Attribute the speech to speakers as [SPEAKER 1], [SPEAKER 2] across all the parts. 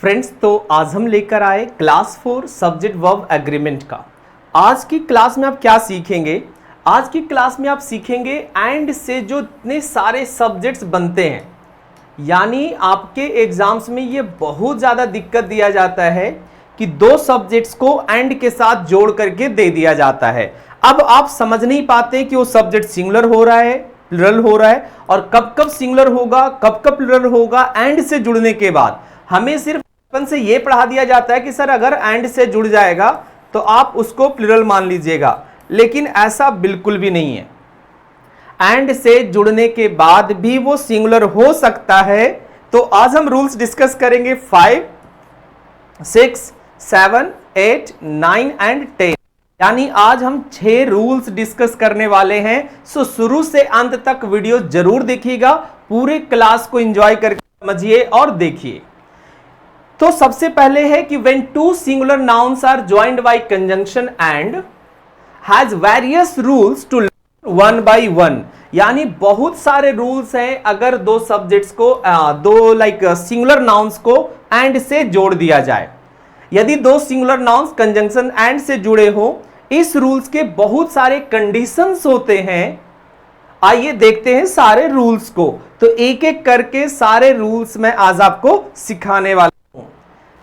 [SPEAKER 1] Friends, तो आज हम लेकर आए क्लास 4 सब्जेक्ट वर्ब एग्रीमेंट का। आज की क्लास में आप क्या सीखेंगे? आज की क्लास में आप सीखेंगे एंड से जो इतने सारे सब्जेक्ट्स बनते हैं, यानी आपके एग्जाम्स में ये बहुत ज़्यादा दिक्कत दिया जाता है कि दो सब्जेक्ट्स को एंड के साथ जोड़ करके दे दिया जाता है। अब आप समझ नहीं पाते कि वो सब्जेक्ट सिंगुलर हो रहा है, प्लुरल हो रहा है, और कब कब सिंगुलर होगा, कब कब प्लुरल होगा एंड से जुड़ने के बाद। हमें सिर्फ बचपन से ये पढ़ा दिया जाता है कि सर अगर एंड से जुड़ जाएगा तो आप उसको प्लुरल मान लीजिएगा, लेकिन ऐसा बिल्कुल भी नहीं है। एंड से जुड़ने के बाद भी वो सिंगुलर हो सकता है। तो आज हम रूल्स डिस्कस करेंगे 5, 6, 7, 8, 9 एंड 10। यानी आज हम 6 रूल्स डिस्कस करने वाले हैं। सो शुरू से अंत तक वीडियो जरूर देखिएगा, पूरे क्लास को एंजॉय करके समझिए और देखिए। तो सबसे पहले है कि when two singular nouns are joined by conjunction and has various rules to learn one by one। यानी बहुत सारे रूल्स हैं अगर दो सब्जेक्ट्स को दो सिंगुलर नाउन्स को एंड से जोड़ दिया जाए। यदि दो सिंगुलर नाउन्स कंजंक्शन एंड से जुड़े हो, इस रूल्स के बहुत सारे कंडीशंस होते हैं। आइए देखते हैं सारे रूल्स को। तो एक एक करके सारे रूल्स मैं आज आपको सिखाने वाला हूं।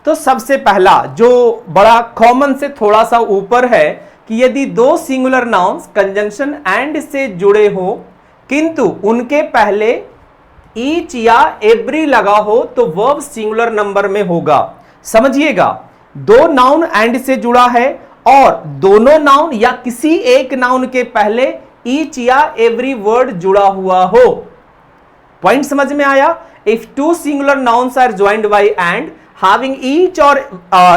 [SPEAKER 1] तो सबसे पहला जो बड़ा कॉमन से थोड़ा सा ऊपर है कि यदि दो सिंगुलर नाउन्स कंजंक्शन एंड से जुड़े हो किंतु उनके पहले ईच या एवरी लगा हो तो वर्ब सिंगुलर नंबर में होगा। समझिएगा, दो नाउन एंड से जुड़ा है और दोनों नाउन या किसी एक नाउन के पहले ईच या एवरी वर्ड जुड़ा हुआ हो। पॉइंट समझ में आया? If two singular nouns are joined by and having each or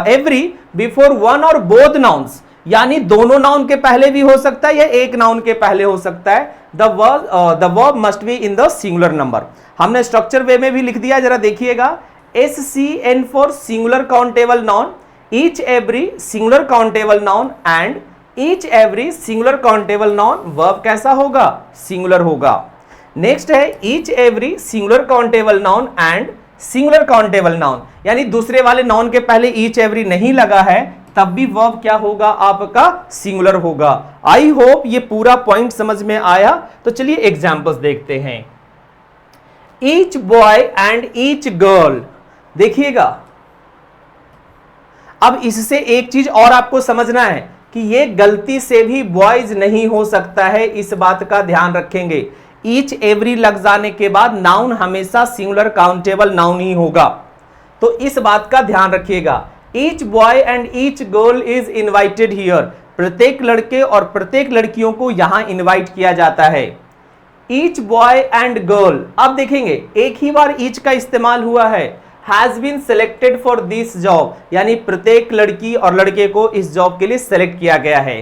[SPEAKER 1] every before one or both nouns, यानी दोनों नाउन के पहले भी हो सकता है या एक नाउन के पहले हो सकता है। the verb must be in the singular number। हमने स्ट्रक्चर वे में भी लिख दिया, जरा देखिएगा। SCN for singular countable noun, each every singular countable noun and each every singular countable noun। verb कैसा होगा? सिंगुलर होगा। नेक्स्ट है each every singular countable noun and singular countable noun, यानी दूसरे वाले नाउन के पहले ईच एवरी नहीं लगा है तब भी वर्ब क्या होगा? आपका सिंगुलर होगा। आई होप ये पूरा पॉइंट समझ में आया। तो चलिए एग्जांपल्स देखते हैं। Each boy and each girl, देखिएगा। अब इससे एक चीज और आपको समझना है कि ये गलती से भी बॉयज नहीं हो सकता है, इस बात का ध्यान रखेंगे। ईच एवरी लग जाने के बाद नाउन हमेशा सिंगुलर काउंटेबल नाउन ही होगा, तो इस बात का ध्यान रखिएगा। Each boy and each girl is invited here, प्रत्येक लड़के और प्रत्येक लड़कियों को यहां इनवाइट किया जाता है। ईच बॉय एंड गर्ल, अब देखेंगे एक ही बार ईच का इस्तेमाल हुआ है। Has been selected for this job, यानी प्रत्येक लड़की और लड़के को इस जॉब के लिए सेलेक्ट किया गया है।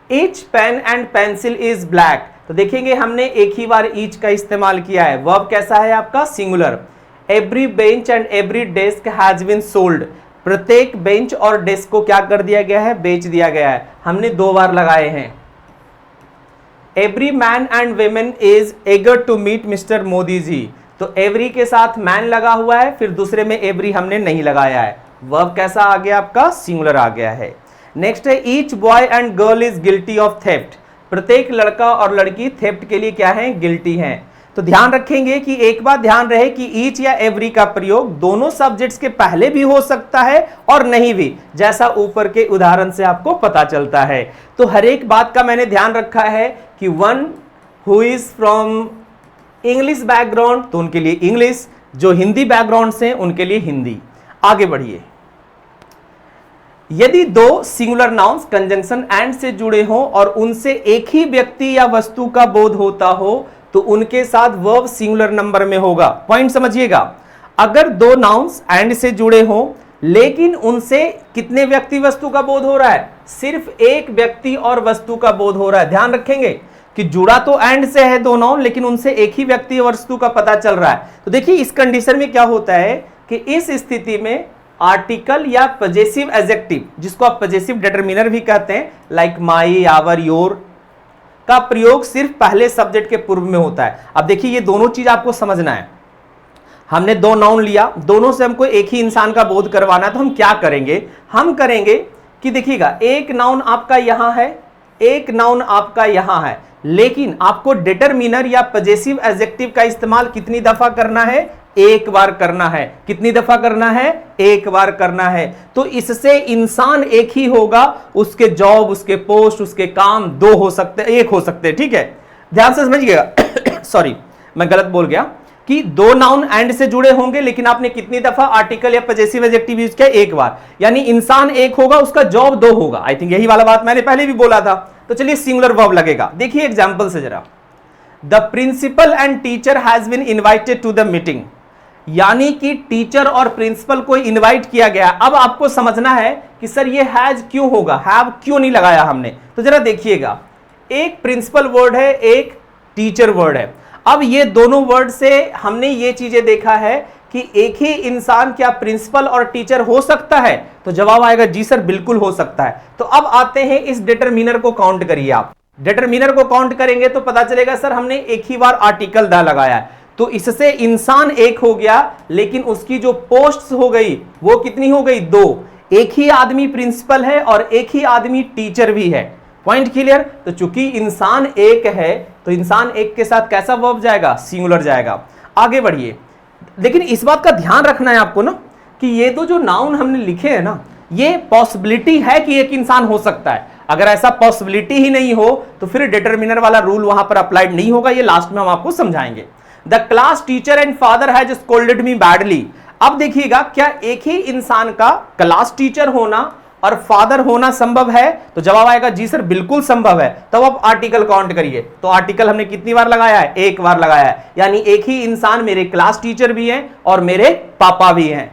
[SPEAKER 1] Each pen and pencil is black, तो देखेंगे हमने एक ही बार ईच का इस्तेमाल किया है। वर्ब कैसा है आपका? Singular. Every bench and every desk has been sold, प्रत्येक बेंच और डेस्क को क्या कर दिया गया है? बेच दिया गया है। हमने 2 बार लगाए हैं। Every man and women is eager to meet mister Modi ji, तो एवरी के साथ मैन लगा हुआ है, फिर दूसरे में एवरी हमने नहीं लगाया है। वर्ब कैसा आ गया आपका? सिंगुलर आ गया है। नेक्स्ट है each boy and girl is guilty of theft, प्रत्येक लड़का और लड़की थेफ्ट के लिए क्या है? गिल्टी हैं। तो ध्यान रखेंगे कि एक बात ध्यान रहे कि ईच या एवरी का प्रयोग दोनों सब्जेक्ट्स के पहले भी हो सकता है और नहीं भी, जैसा ऊपर के उदाहरण से आपको पता चलता है। तो हर एक बात का मैंने ध्यान रखा है कि one who is from English background तो उनके लिए इंग्लिश, जो हिंदी बैकग्राउंड से उनके लिए हिंदी। आगे बढ़िए। यदि दो सिंगुलर नाउन्स कंजंक्शन एंड से जुड़े हो और उनसे एक ही व्यक्ति या वस्तु का बोध होता हो तो उनके साथ वर्ब सिंगुलर नंबर में होगा। पॉइंट समझिएगा। अगर दो नाउन्स एंड से जुड़े हो लेकिन उनसे कितने व्यक्ति वस्तु का बोध हो रहा है? सिर्फ एक व्यक्ति और वस्तु का बोध हो रहा है। ध्यान रखेंगे कि जुड़ा तो एंड से है दो नाउन, लेकिन उनसे एक ही व्यक्ति और वस्तु का पता चल रहा है। तो देखिए इस कंडीशन में क्या होता है कि इस स्थिति में आर्टिकल या पजेसिव एडजेक्टिव, जिसको आप पजेसिव डिटरमिनर भी कहते हैं, लाइक माई, आवर, योर, का प्रयोग सिर्फ पहले सब्जेक्ट के पूर्व में होता है। अब देखिए ये दोनों चीज आपको समझना है। हमने दो नाउन लिया, दोनों से हमको एक ही इंसान का बोध करवाना है, तो हम क्या करेंगे, हम करेंगे कि देखिएगा एक नाउन आपका यहां है, एक नाउन आपका यहां है, लेकिन आपको डिटरमिनर या पजेसिव एडजेक्टिव का इस्तेमाल कितनी दफा करना है, एक बार करना है। कितनी दफा करना है, एक बार करना है। तो इससे इंसान एक ही होगा, उसके जॉब, उसके पोस्ट, उसके काम दो हो सकते, एक हो सकते हैं। ठीक है, ध्यान से समझिएगा। सॉरी, मैं गलत बोल गया कि दो नाउन एंड से जुड़े होंगे, लेकिन आपने कितनी दफा आर्टिकल या पजेसिव एडजेक्टिव यूज किया, एक बार। यानी इंसान एक होगा, उसका जॉब दो होगा। आई थिंक यही वाला बात मैंने पहले भी बोला था। तो चलिए सिंगुलर वर्ब लगेगा। देखिए एग्जांपल से जरा, the principal and teacher has been invited to the meeting, यानी कि टीचर और प्रिंसिपल को इनवाइट किया गया। अब आपको समझना है कि सर ये हैज क्यों होगा, हैव क्यों नहीं लगाया हमने। तो जरा देखिएगा, एक प्रिंसिपल वर्ड है, एक टीचर वर्ड है। अब ये दोनों वर्ड से हमने ये चीजें देखा है कि एक ही इंसान क्या प्रिंसिपल और टीचर हो सकता है। तो जवाब आएगा जी सर बिल्कुल हो सकता है। तो अब आते हैं इस डिटरमिनर को काउंट करिए। आप डिटरमिनर को काउंट करेंगे तो पता चलेगा सर हमने एक ही बार आर्टिकल द लगाया है, तो इससे इंसान एक हो गया, लेकिन उसकी जो पोस्ट्स हो गई वो कितनी हो गई, दो। एक ही आदमी प्रिंसिपल है और एक ही आदमी टीचर भी है। Point clear. तो चूंकि इंसान एक है तो इंसान एक के साथ कैसा वर्ब जाएगा, सिंगुलर जाएगा। आगे बढ़िए, लेकिन इस बात का ध्यान रखना है आपको ना कि ये तो जो नाउन हमने लिखे हैं ना, ये पॉसिबिलिटी है कि एक इंसान हो सकता है। अगर ऐसा पॉसिबिलिटी ही नहीं हो तो फिर डिटरमिनर वाला रूल वहां पर अप्लाइड नहीं होगा। ये लास्ट में हम आपको समझाएंगे। The class teacher and father has scolded me badly. अब देखिएगा, क्या एक ही इंसान का क्लास टीचर होना और फादर होना संभव है? तो जवाब आएगा जी सर बिल्कुल संभव है। तब अब आर्टिकल काउंट करिए। तो आर्टिकल हमने कितनी बार लगाया है, एक बार लगाया है। यानी एक ही इंसान मेरे क्लास टीचर भी हैं और मेरे पापा भी हैं।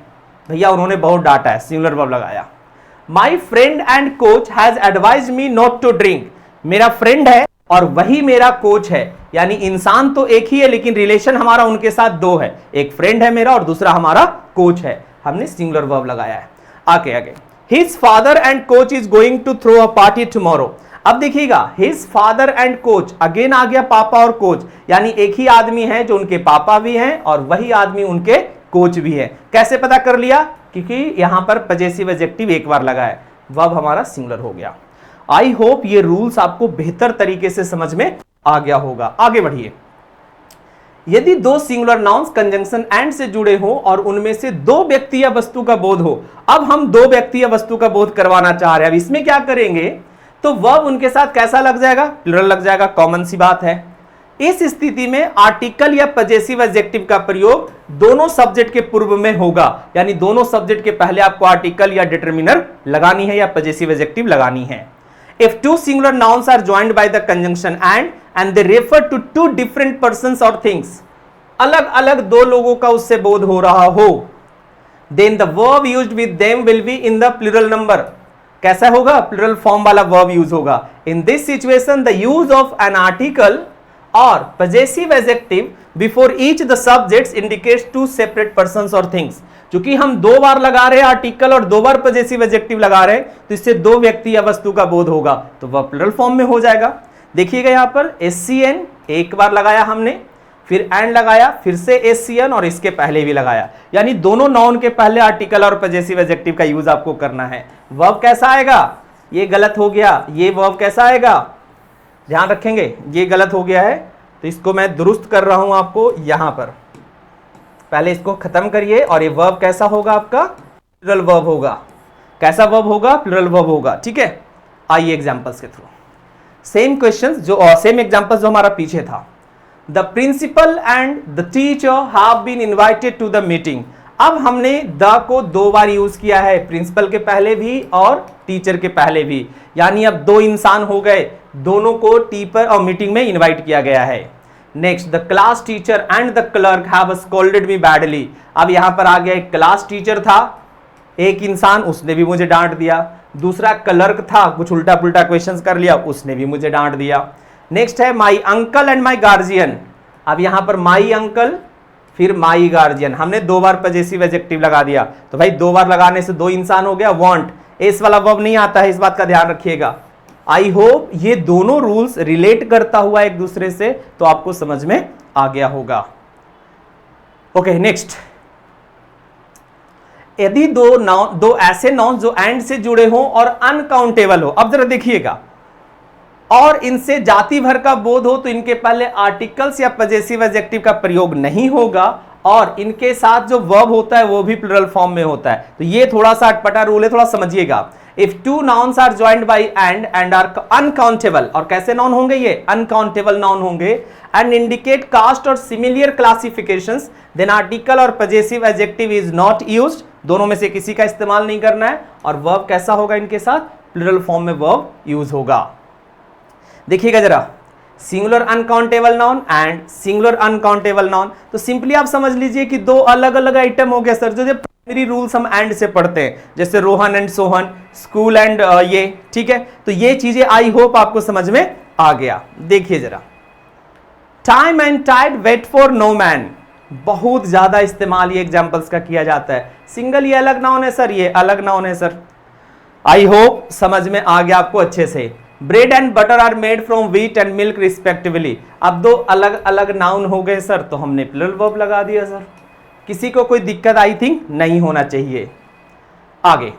[SPEAKER 1] भैया उन्होंने बहुत डांटा है, सिंगुलर वर्ब लगाया। My friend and coach has advised me not to drink. मेरा फ्रेंड है और वही मेरा कोच है। यानी इंसान तो एक ही है, लेकिन रिलेशन हमारा उनके साथ दो है। एक फ्रेंड है मेरा और दूसरा हमारा कोच है। हमने सिंगुलर वर्ब लगाया है। आगे His father and coach is going to throw a party tomorrow। अब देखिएगा, his father and coach, again आ गया पापा और कोच। यानी एक ही आदमी है जो उनके पापा भी हैं और वही आदमी उनके कोच भी है। कैसे पता कर लिया? क्योंकि यहां पर पजेसिव एडजेक्टिव एक बार लगा है, वर्ब हमारा सिंगुलर हो गया। आई होप ये रूल्स आपको बेहतर तरीके से समझ में आ गया होगा। आगे बढ़िए, यदि दो सिंगुलर नाउन्स कंजंक्शन एंड से जुड़े हो और उनमें से दो व्यक्ति या वस्तु का बोध हो। अब हम दो व्यक्ति या वस्तु का बोध करवाना चाह रहे हैं। अब इसमें क्या करेंगे, तो वर्ब उनके साथ कैसा लग जाएगा, प्लुरल लग जाएगा। कॉमन सी बात है। इस स्थिति में आर्टिकल या पजेसिव एडजेक्टिव का प्रयोग दोनों सब्जेक्ट के पूर्व में होगा। यानी दोनों सब्जेक्ट के पहले आपको आर्टिकल या डिटरमिनर लगानी है या पजेसिव एडजेक्टिव लगानी है। If two singular nouns are joined by the conjunction and they refer to two different persons or things, अलग अलग दो लोगों का उससे बोध हो रहा हो, then the verb used with them will be in the plural number। कैसा होगा, प्लुरल फॉर्म वाला वर्ब यूज होगा। In this situation the use of an article or possessive adjective before each the subjects indicates two separate persons or things। क्योंकि हम दो बार लगा रहे हैं आर्टिकल और दो बार पजेसिव एडजेक्टिव लगा रहे हैं, तो इससे दो व्यक्ति या वस्तु का बोध होगा, तो वह प्लुरल फॉर्म में हो जाएगा। देखिएगा यहां पर SCN एक बार लगाया हमने, फिर एंड लगाया, फिर से SCN और इसके पहले भी लगाया। यानी दोनों नाउन के पहले आर्टिकल और पजेसिव एडजेक्टिव का यूज आपको करना है। वर्ब कैसा आएगा, ये गलत हो गया। ये वर्ब कैसा आएगा, ध्यान रखेंगे, ये गलत हो गया है, तो इसको मैं दुरुस्त कर रहा हूं आपको। यहां पर पहले इसको खत्म करिए और ये वर्ब कैसा होगा आपका, प्लुरल वर्ब होगा। कैसा वर्ब होगा, प्लुरल वर्ब होगा। ठीक है, आइए एग्जांपल्स के थ्रू। सेम क्वेश्चंस जो सेम एग्जांपल्स जो हमारा पीछे था। The principal and the teacher have been invited to the meeting. अब हमने द को दो बार यूज किया है, प्रिंसिपल के पहले भी और टीचर के पहले भी। यानी अब दो इंसान हो गए, दोनों को टीचर और मीटिंग में इन्वाइट किया गया है। Next, the class teacher and the clerk have scolded me badly. अब यहां पर आ गया, एक क्लास टीचर था, एक इंसान, उसने भी मुझे डांट दिया। दूसरा क्लर्क था, कुछ उल्टा पुल्टा क्वेश्चंस कर लिया, उसने भी मुझे डांट दिया। नेक्स्ट है my uncle and my guardian. अब यहां पर माई अंकल फिर माई गार्जियन, हमने दो बार पजेसिव एडजेक्टिव लगा दिया। तो भाई दो बार लगाने से दो इंसान हो गया। वांट, इस वाला वर्ब नहीं आता है, इस बात का ध्यान रखिएगा। आई होप ये दोनों रूल्स रिलेट करता हुआ एक दूसरे से, तो आपको समझ में आ गया होगा। ओके नेक्स्ट, यदि दो ऐसे नाउन जो एंड से जुड़े हों और अनकाउंटेबल हो, अब जरा देखिएगा, और इनसे जाति भर का बोध हो तो इनके पहले आर्टिकल्स या पजेसिव एडजेक्टिव का प्रयोग नहीं होगा, और इनके साथ जो वर्ब होता है वो भी प्लुरल फॉर्म में होता है। तो ये थोड़ा सा अटपटा रूल है, थोड़ा समझिएगा। If two nouns are joined by and are uncountable, और कैसे नाउन होंगे ये? अनकाउंटेबल नाउन होंगे, एंड इंडिकेट कास्ट और सिमिलियर क्लासिफिकेशंस, देन आर्टिकल और possessive adjective is not used, दोनों में से किसी का इस्तेमाल नहीं करना है। और वर्ब कैसा होगा इनके साथ? प्लुरल फॉर्म में वर्ब यूज होगा। देखिएगा जरा, singular uncountable noun and singular uncountable noun, तो सिंपली आप समझ लीजिए कि दो अलग अलग आइटम हो गया सर, जो प्राइमरी रूल्स हम एंड से पढ़ते हैं, जैसे Rohan and Sohan, school and ये, ठीक है। तो ये चीजें आई होप आपको समझ में आ गया। देखिए जरा, time and tide wait for no man, बहुत ज्यादा इस्तेमाल ये एग्जांपल्स का किया जाता है। सिंगल ये अलग नाउन है सर, ये अलग नाउन है सर, आई होप समझ में आ गया आपको अच्छे से। Bread and butter are made from wheat and milk respectively, अब दो अलग अलग नाउन हो गए सर, तो हमने प्लुरल वर्ब लगा दिया सर। किसी को कोई दिक्कत आई थिंक नहीं होना चाहिए। आगे,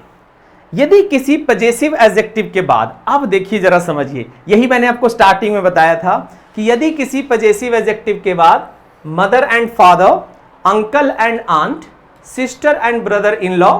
[SPEAKER 1] यदि किसी पजेसिव एडजेक्टिव के बाद, अब देखिए जरा समझिए, यही मैंने आपको स्टार्टिंग में बताया था कि यदि किसी पजेसिव एडजेक्टिव के बाद mother and father, uncle and aunt, sister and brother in law,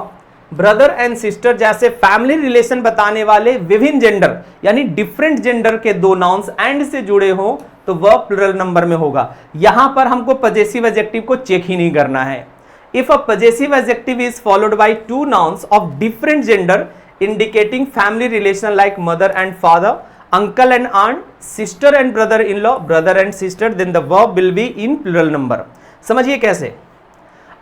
[SPEAKER 1] brother and sister जैसे फैमिली रिलेशन बताने वाले विभिन्न जेंडर यानी डिफरेंट जेंडर के दो नाउन्स एंड से जुड़े हो तो वह प्लुरल नंबर में होगा। यहां पर हमको पजेसिव एडजेक्टिव को चेक ही नहीं करना है। If a possessive adjective is followed by two nouns of different gender indicating family relation like mother and father, uncle and aunt, sister and brother in law, brother and sister, then the verb will be in plural number. समझिए कैसे।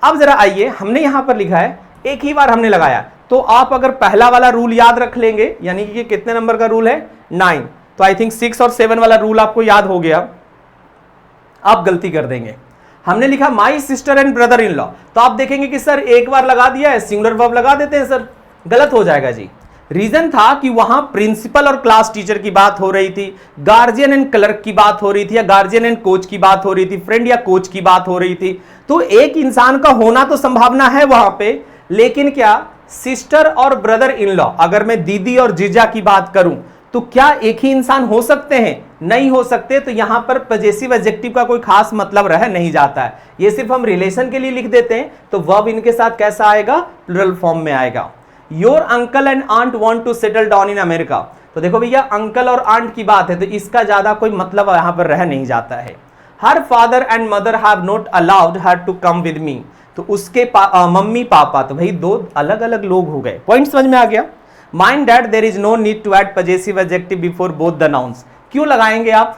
[SPEAKER 1] अब जरा आइए, हमने यहां पर लिखा है, एक ही बार हमने लगाया, तो आप अगर पहला वाला रूल याद रख लेंगे, यानी कि ये कितने नंबर का रूल है? 9, तो आई थिंक 6 और 7 वाला रूल आपको याद हो गया। आप गलती कर देंगे, हमने लिखा my sister and brother in law, तो आप देखेंगे कि सर एक बार लगा दिया है, सिंगुलर वर्ब लगा देते हैं सर, गलत हो जाएगा जी। रीजन था कि वहां प्रिंसिपल और क्लास टीचर की बात हो रही थी, गार्जियन एंड क्लर्क की बात हो रही थी, या गार्जियन एंड कोच की बात हो रही थी, फ्रेंड या कोच की बात हो रही थी। तो एक इंसान का होना तो संभावना है वहां पे, लेकिन क्या सिस्टर और ब्रदर इन लॉ, अगर मैं दीदी और जीजा की बात करूं तो क्या एक ही इंसान हो सकते हैं? नहीं हो सकते। तो यहां पर पजेसिव एडजेक्टिव का कोई खास मतलब रह नहीं जाता है, ये सिर्फ हम रिलेशन के लिए लिख देते हैं। तो वर्ब इनके साथ कैसा आएगा? प्लुरल फॉर्म में आएगा। Your uncle and aunt want to settle down in America, तो देखो भैया अंकल और आंट की बात है, तो इसका ज्यादा कोई मतलब यहां पर रह नहीं जाता है। Her father and mother have not allowed her to come with me, तो उसके मम्मी पापा, तो भाई दो अलग अलग लोग हो गए। पॉइंट समझ में आ गया। Mind that there is no need to add possessive adjective before both the nouns, क्यों लगाएंगे आप?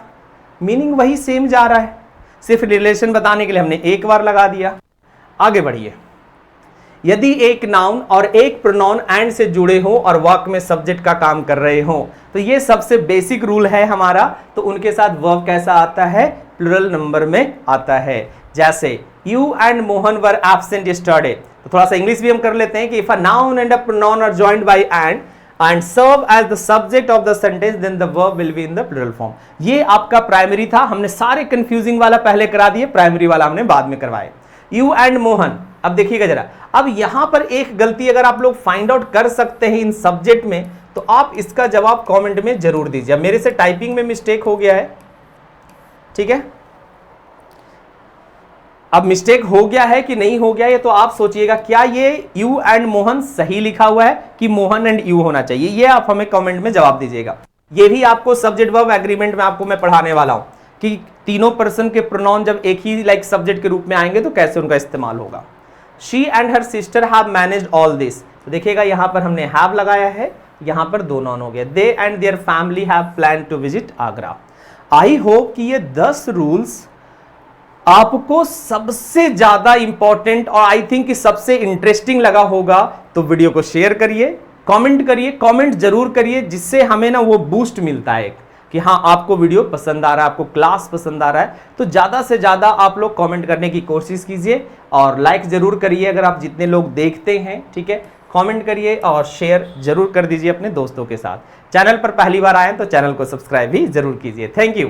[SPEAKER 1] मीनिंग वही सेम जा रहा है, सिर्फ रिलेशन बताने के लिए हमने एक बार लगा दिया। आगे बढ़िए, यदि एक नाउन और एक प्रोनाउन एंड से जुड़े हो और वाक्य में सब्जेक्ट का काम कर रहे हो, तो ये सबसे बेसिक रूल है हमारा। तो उनके साथ वर्ब कैसा आता है? प्लुरल नंबर में आता है। जैसे you and Mohan were absent yesterday, तो थोड़ा सा इंग्लिश भी हम कर लेते हैं कि if a noun and a pronoun are joined by and serve as the subject of the sentence then the verb will be in the plural form. ये आपका प्राइमरी था, हमने सारे कंफ्यूजिंग वाला पहले करा दिए, प्राइमरी वाला हमने बाद में करवाए। यू एंड मोहन, अब देखिएगा जरा, अब यहां पर एक गलती अगर आप लोग फाइंड आउट कर सकते हैं इन सब्जेक्ट में, तो आप इसका जवाब कमेंट में जरूर दीजिए। मेरे से टाइपिंग में मिस्टेक हो गया है, ठीक है। अब मिस्टेक हो गया है कि नहीं हो गया ये तो आप सोचिएगा, क्या ये यू एंड मोहन सही लिखा हुआ है कि मोहन एंड यू होना चाहिए, ये आप हमें कमेंट में जवाब दीजिएगा। ये भी आपको सब्जेक्ट वर्ब एग्रीमेंट में आपको मैं पढ़ाने वाला हूं कि तीनों पर्सन के प्रोनाउन जब एक ही लाइक सब्जेक्ट के रूप में आएंगे तो कैसे उनका इस्तेमाल होगा। She and her sister have managed all this, तो देखिएगा यहां पर हमने हैव लगाया है, यहां पर दो नाउन हो गया। They and their family have plan to visit Agra. I hope कि ये 10 रूल्स आपको सबसे ज्यादा इंपॉर्टेंट और आई थिंक कि सबसे इंटरेस्टिंग लगा होगा। तो वीडियो को शेयर करिए, कमेंट करिए, कमेंट जरूर करिए, जिससे हमें ना वो बूस्ट मिलता है कि हाँ आपको वीडियो पसंद आ रहा है, आपको क्लास पसंद आ रहा है। तो ज्यादा से ज्यादा आप लोग कमेंट करने की कोशिश कीजिए और लाइक जरूर करिए अगर आप जितने लोग देखते हैं, ठीक है। कमेंट करिए और शेयर जरूर कर दीजिए अपने दोस्तों के साथ। चैनल पर पहली बार आए तो चैनल को सब्सक्राइब भी जरूर कीजिए। Thank you.